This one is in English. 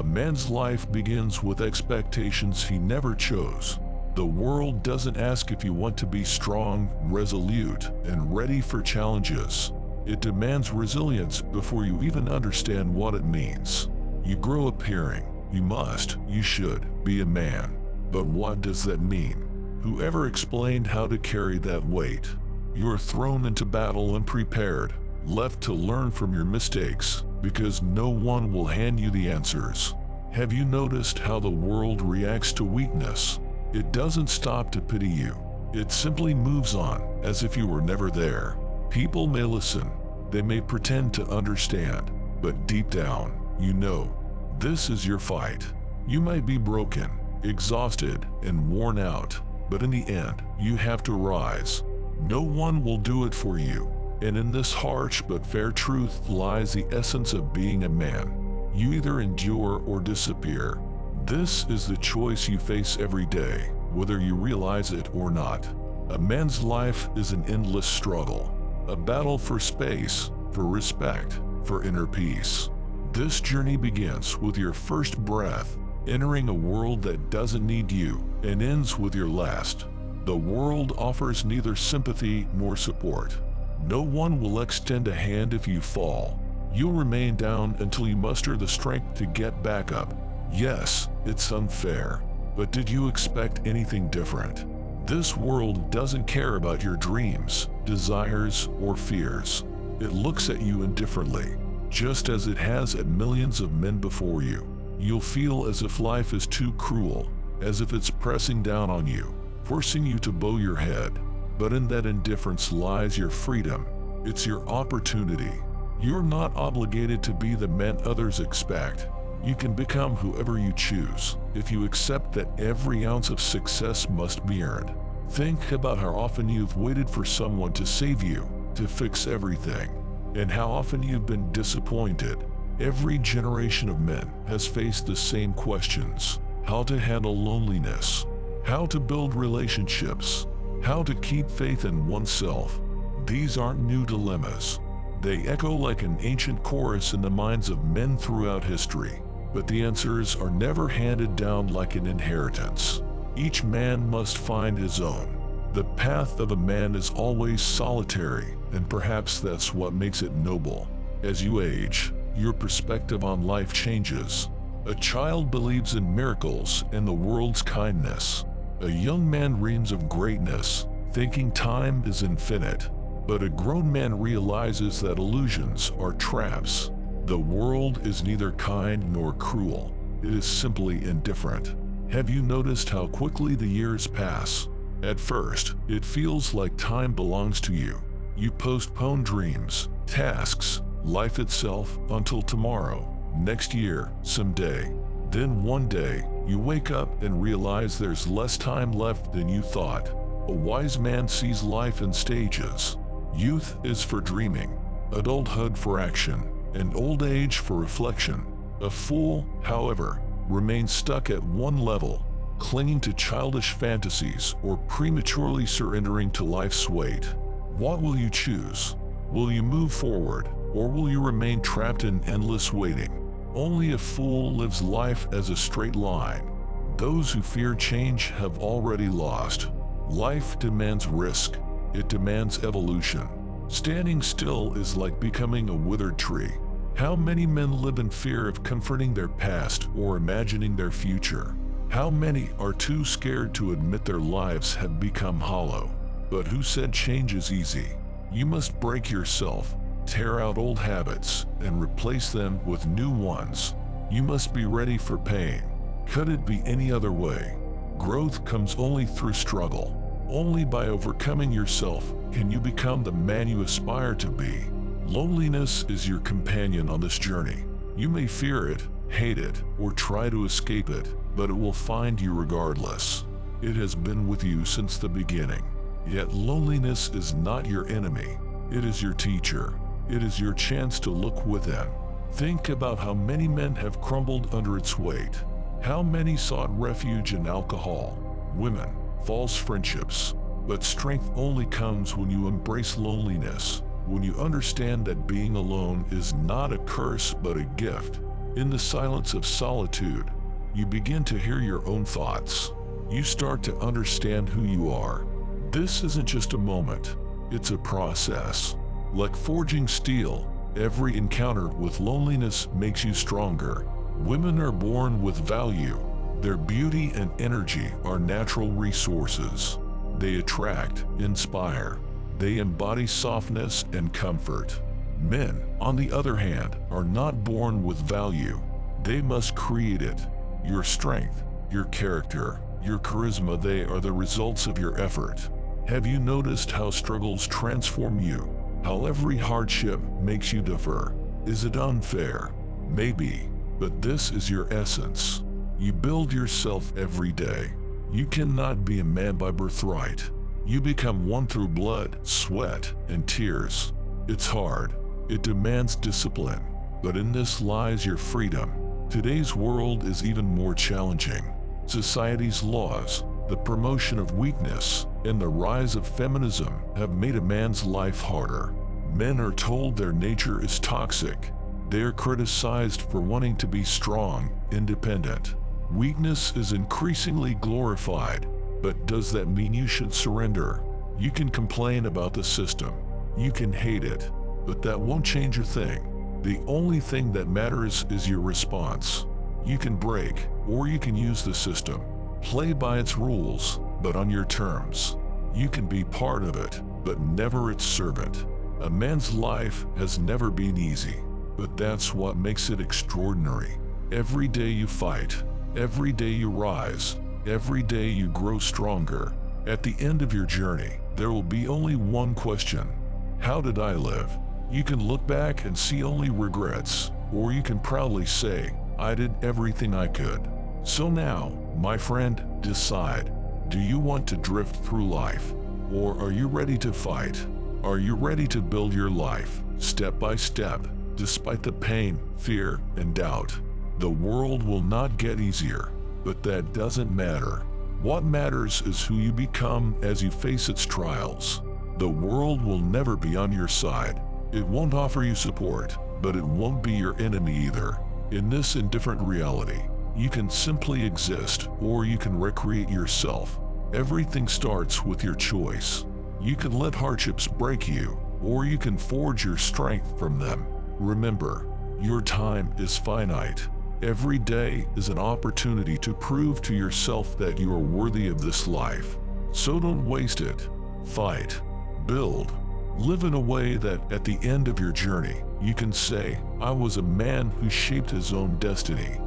A man's life begins with expectations he never chose. The world doesn't ask if you want to be strong, resolute, and ready for challenges. It demands resilience before you even understand what it means. You grow up hearing, you must, you should, be a man. But what does that mean? Whoever explained how to carry that weight? You're thrown into battle unprepared, left to learn from your mistakes, because no one will hand you the answers. Have you noticed how the world reacts to weakness? It doesn't stop to pity you. It simply moves on, as if you were never there. People may listen, they may pretend to understand, but deep down, you know, this is your fight. You might be broken, exhausted, and worn out, but in the end, you have to rise. No one will do it for you. And in this harsh but fair truth lies the essence of being a man. You either endure or disappear. This is the choice you face every day, whether you realize it or not. A man's life is an endless struggle, a battle for space, for respect, for inner peace. This journey begins with your first breath, entering a world that doesn't need you, and ends with your last. The world offers neither sympathy nor support. No one will extend a hand if you fall. You'll remain down until you muster the strength to get back up. Yes, it's unfair, but did you expect anything different? This world doesn't care about your dreams, desires, or fears. It looks at you indifferently, just as it has at millions of men before you. You'll feel as if life is too cruel, as if it's pressing down on you, forcing you to bow your head. But in that indifference lies your freedom. It's your opportunity. You're not obligated to be the man others expect. You can become whoever you choose, if you accept that every ounce of success must be earned. Think about how often you've waited for someone to save you, to fix everything, and how often you've been disappointed. Every generation of men has faced the same questions: how to handle loneliness, how to build relationships, how to keep faith in oneself. These aren't new dilemmas. They echo like an ancient chorus in the minds of men throughout history. But the answers are never handed down like an inheritance. Each man must find his own. The path of a man is always solitary, and perhaps that's what makes it noble. As you age, your perspective on life changes. A child believes in miracles and the world's kindness. A young man dreams of greatness, thinking time is infinite. But a grown man realizes that illusions are traps. The world is neither kind nor cruel. It is simply indifferent. Have you noticed how quickly the years pass? At first, it feels like time belongs to you. You postpone dreams, tasks, life itself until tomorrow, next year, someday. Then one day, you wake up and realize there's less time left than you thought. A wise man sees life in stages. Youth is for dreaming, adulthood for action, and old age for reflection. A fool, however, remains stuck at one level, clinging to childish fantasies or prematurely surrendering to life's weight. What will you choose? Will you move forward, or will you remain trapped in endless waiting? Only a fool lives life as a straight line. Those who fear change have already lost. Life demands risk. It demands evolution. Standing still is like becoming a withered tree. How many men live in fear of confronting their past or imagining their future? How many are too scared to admit their lives have become hollow? But who said change is easy? You must break yourself, tear out old habits, and replace them with new ones. You must be ready for pain. Could it be any other way? Growth comes only through struggle. Only by overcoming yourself can you become the man you aspire to be. Loneliness is your companion on this journey. You may fear it, hate it, or try to escape it, but it will find you regardless. It has been with you since the beginning. Yet loneliness is not your enemy. It is your teacher. It is your chance to look within. Think about how many men have crumbled under its weight. How many sought refuge in alcohol, women, false friendships. But strength only comes when you embrace loneliness, when you understand that being alone is not a curse but a gift. In the silence of solitude, you begin to hear your own thoughts. You start to understand who you are. This isn't just a moment, it's a process. Like forging steel, every encounter with loneliness makes you stronger. Women are born with value. Their beauty and energy are natural resources. They attract, inspire. They embody softness and comfort. Men, on the other hand, are not born with value. They must create it. Your strength, your character, your charisma, they are the results of your effort. Have you noticed how struggles transform you? How every hardship makes you differ? Is it unfair? Maybe, but this is your essence. You build yourself every day. You cannot be a man by birthright. You become one through blood, sweat, and tears. It's hard. It demands discipline. But in this lies your freedom. Today's world is even more challenging. Society's laws, the promotion of weakness, and the rise of feminism have made a man's life harder. Men are told their nature is toxic. They are criticized for wanting to be strong, independent. Weakness is increasingly glorified. But does that mean you should surrender? You can complain about the system. You can hate it. But that won't change a thing. The only thing that matters is your response. You can break, or you can use the system. Play by its rules, but on your terms. You can be part of it, but never its servant. A man's life has never been easy, but that's what makes it extraordinary. Every day you fight, every day you rise, every day you grow stronger. At the end of your journey, there will be only one question. How did I live? You can look back and see only regrets, or you can proudly say, I did everything I could. So now, my friend, decide. Do you want to drift through life? Or are you ready to fight? Are you ready to build your life, step by step, despite the pain, fear, and doubt? The world will not get easier, but that doesn't matter. What matters is who you become as you face its trials. The world will never be on your side. It won't offer you support, but it won't be your enemy either. In this indifferent reality, you can simply exist, or you can recreate yourself. Everything starts with your choice. You can let hardships break you, or you can forge your strength from them. Remember, your time is finite. Every day is an opportunity to prove to yourself that you are worthy of this life. So don't waste it. Fight. Build. Live in a way that at the end of your journey, you can say, I was a man who shaped his own destiny.